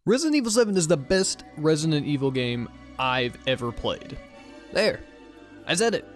Resident Evil 7 is the best Resident Evil game I've ever played. There. I said it.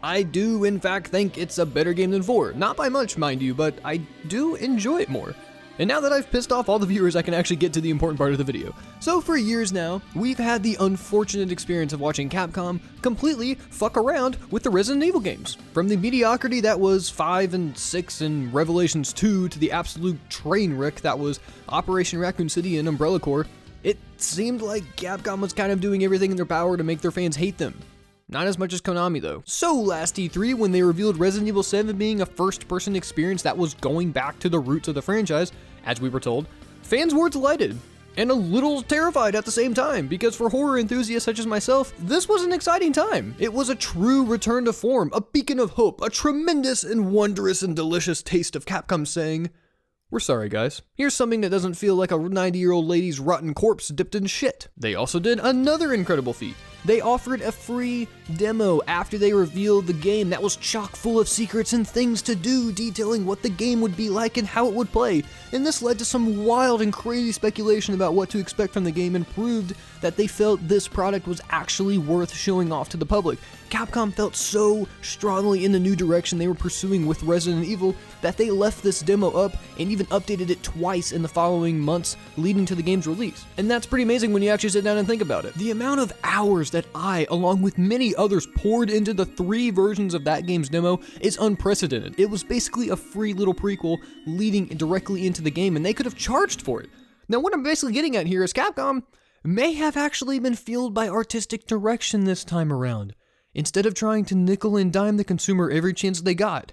I do, in fact, think it's a better game than 4. Not by much, mind you, but I do enjoy it more. And now that I've pissed off all the viewers, I can actually get to the important part of the video. So for years now, we've had the unfortunate experience of watching Capcom completely fuck around with the Resident Evil games. From the mediocrity that was 5 and 6 and Revelations 2 to the absolute train wreck that was Operation Raccoon City and Umbrella Corps, it seemed like Capcom was kind of doing everything in their power to make their fans hate them. Not as much as Konami though. So last E3, when they revealed Resident Evil 7 being a first-person experience that was going back to the roots of the franchise, as we were told, fans were delighted and a little terrified at the same time, because for horror enthusiasts such as myself, this was an exciting time. It was a true return to form, a beacon of hope, a tremendous and wondrous and delicious taste of Capcom saying, "We're sorry guys, here's something that doesn't feel like a 90-year-old lady's rotten corpse dipped in shit." They also did another incredible feat. They offered a free demo after they revealed the game that was chock full of secrets and things to do, detailing what the game would be like and how it would play. And this led to some wild and crazy speculation about what to expect from the game and proved that they felt this product was actually worth showing off to the public. Capcom felt so strongly in the new direction they were pursuing with Resident Evil that they left this demo up and even updated it twice in the following months leading to the game's release. And that's pretty amazing when you actually sit down and think about it. The amount of hours that I, along with many others, poured into the 3 versions of that game's demo is unprecedented. It was basically a free little prequel leading directly into the game, and they could have charged for it. Now what I'm basically getting at here is Capcom may have actually been fueled by artistic direction this time around, instead of trying to nickel and dime the consumer every chance they got.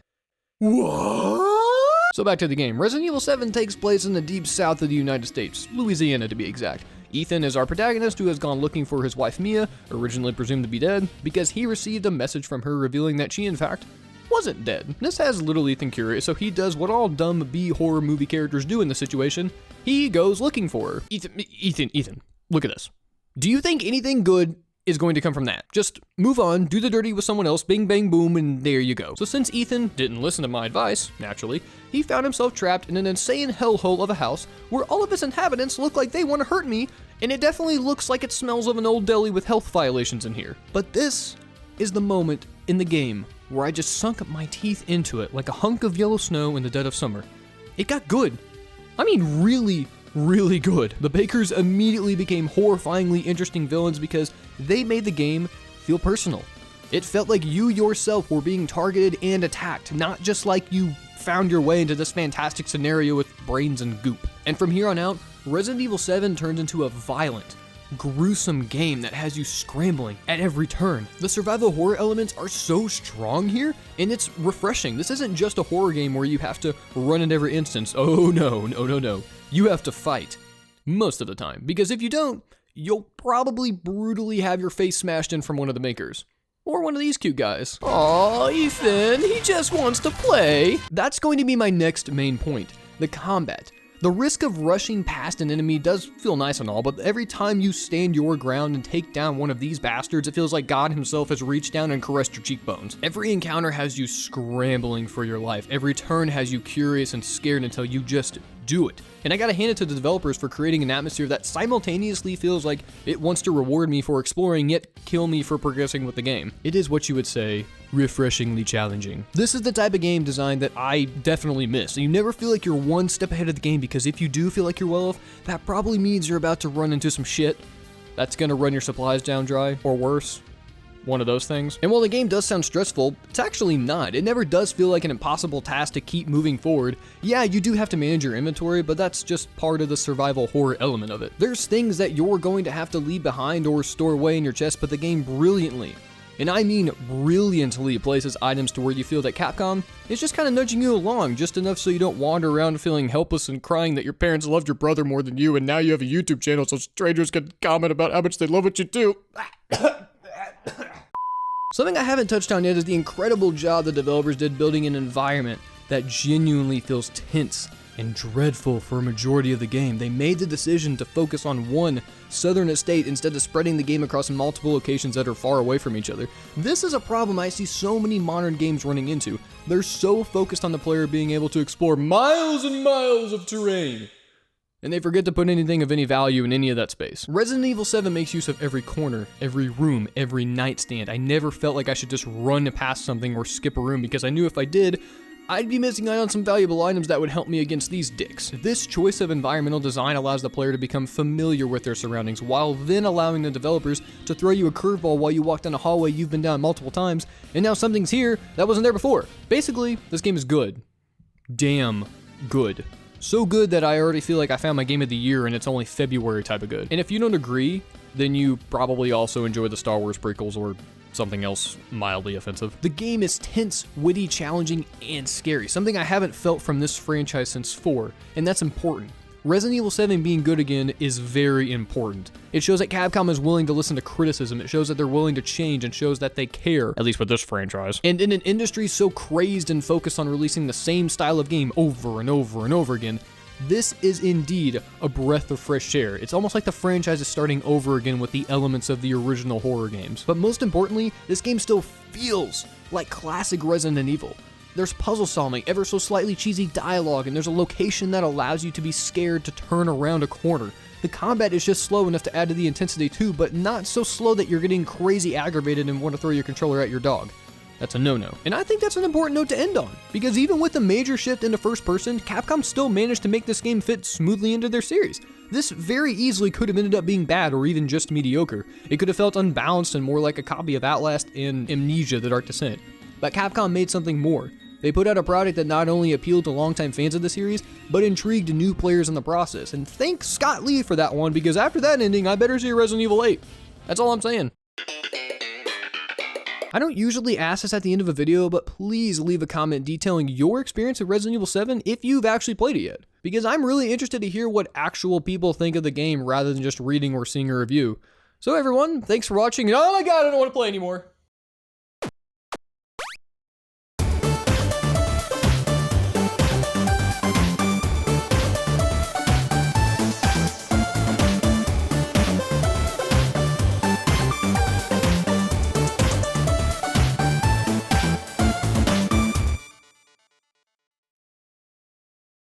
What? So back to the game. Resident Evil 7 takes place in the deep south of the United States, Louisiana to be exact. Ethan is our protagonist who has gone looking for his wife Mia, originally presumed to be dead, because he received a message from her revealing that she in fact wasn't dead. This has little Ethan curious, so he does what all dumb B-horror movie characters do in this situation. He goes looking for her. Ethan, look at this. Do you think anything good is going to come from that? Just move on, do the dirty with someone else, bing bang boom, and there you go. So since Ethan didn't listen to my advice, naturally, he found himself trapped in an insane hellhole of a house where all of its inhabitants look like they want to hurt me, and it definitely looks like it smells of an old deli with health violations in here. But this is the moment in the game where I just sunk my teeth into it like a hunk of yellow snow in the dead of summer. It got good. I mean really good. The Bakers immediately became horrifyingly interesting villains because they made the game feel personal. It felt like you yourself were being targeted and attacked, not just like you found your way into this fantastic scenario with brains and goop. And from here on out, Resident Evil 7 turns into a violent, gruesome game that has you scrambling at every turn. The survival horror elements are so strong here, and it's refreshing. This isn't just a horror game where you have to run at every instance. Oh no. You have to fight most of the time, because if you don't, you'll probably brutally have your face smashed in from one of the makers. Or one of these cute guys. Aw, Ethan, he just wants to play. That's going to be my next main point, the combat. The risk of rushing past an enemy does feel nice and all, but every time you stand your ground and take down one of these bastards, it feels like God himself has reached down and caressed your cheekbones. Every encounter has you scrambling for your life. Every turn has you curious and scared until you just do it. And I gotta hand it to the developers for creating an atmosphere that simultaneously feels like it wants to reward me for exploring, yet kill me for progressing with the game. It is what you would say, refreshingly challenging. This is the type of game design that I definitely miss. You never feel like you're one step ahead of the game, because if you do feel like you're well off, that probably means you're about to run into some shit that's gonna run your supplies down dry, or worse. One of those things. And while the game does sound stressful, it's actually not. It never does feel like an impossible task to keep moving forward. Yeah, you do have to manage your inventory, but that's just part of the survival horror element of it. There's things that you're going to have to leave behind or store away in your chest, but the game brilliantly, and I mean brilliantly, places items to where you feel that Capcom is just kind of nudging you along, just enough so you don't wander around feeling helpless and crying that your parents loved your brother more than you, and now you have a YouTube channel so strangers can comment about how much they love what you do. Something I haven't touched on yet is the incredible job the developers did building an environment that genuinely feels tense and dreadful for a majority of the game. They made the decision to focus on one southern estate instead of spreading the game across multiple locations that are far away from each other. This is a problem I see so many modern games running into. They're so focused on the player being able to explore miles and miles of terrain and they forget to put anything of any value in any of that space. Resident Evil 7 makes use of every corner, every room, every nightstand. I never felt like I should just run past something or skip a room because I knew if I did, I'd be missing out on some valuable items that would help me against these dicks. This choice of environmental design allows the player to become familiar with their surroundings while then allowing the developers to throw you a curveball while you walk down a hallway you've been down multiple times, and now something's here that wasn't there before. Basically, this game is good. Damn good. So good that I already feel like I found my game of the year and it's only February type of good. And if you don't agree, then you probably also enjoy the Star Wars prequels or something else mildly offensive. The game is tense, witty, challenging, and scary, something I haven't felt from this franchise since 4, and that's important. Resident Evil 7 being good again is very important. It shows that Capcom is willing to listen to criticism, it shows that they're willing to change, and shows that they care, at least with this franchise. And in an industry so crazed and focused on releasing the same style of game over and over and over again, this is indeed a breath of fresh air. It's almost like the franchise is starting over again with the elements of the original horror games. But most importantly, this game still feels like classic Resident Evil. There's puzzle solving, ever so slightly cheesy dialogue, and there's a location that allows you to be scared to turn around a corner. The combat is just slow enough to add to the intensity too, but not so slow that you're getting crazy aggravated and want to throw your controller at your dog. That's a no-no. And I think that's an important note to end on, because even with the major shift into first person, Capcom still managed to make this game fit smoothly into their series. This very easily could have ended up being bad or even just mediocre. It could have felt unbalanced and more like a copy of Outlast and Amnesia: The Dark Descent. But Capcom made something more. They put out a product that not only appealed to longtime fans of the series, but intrigued new players in the process. And thank Scott Lee for that one, because after that ending, I better see Resident Evil 8. That's all I'm saying. I don't usually ask this at the end of a video, but please leave a comment detailing your experience with Resident Evil 7 if you've actually played it yet, because I'm really interested to hear what actual people think of the game rather than just reading or seeing a review. So everyone, thanks for watching, and oh my god, I don't want to play anymore.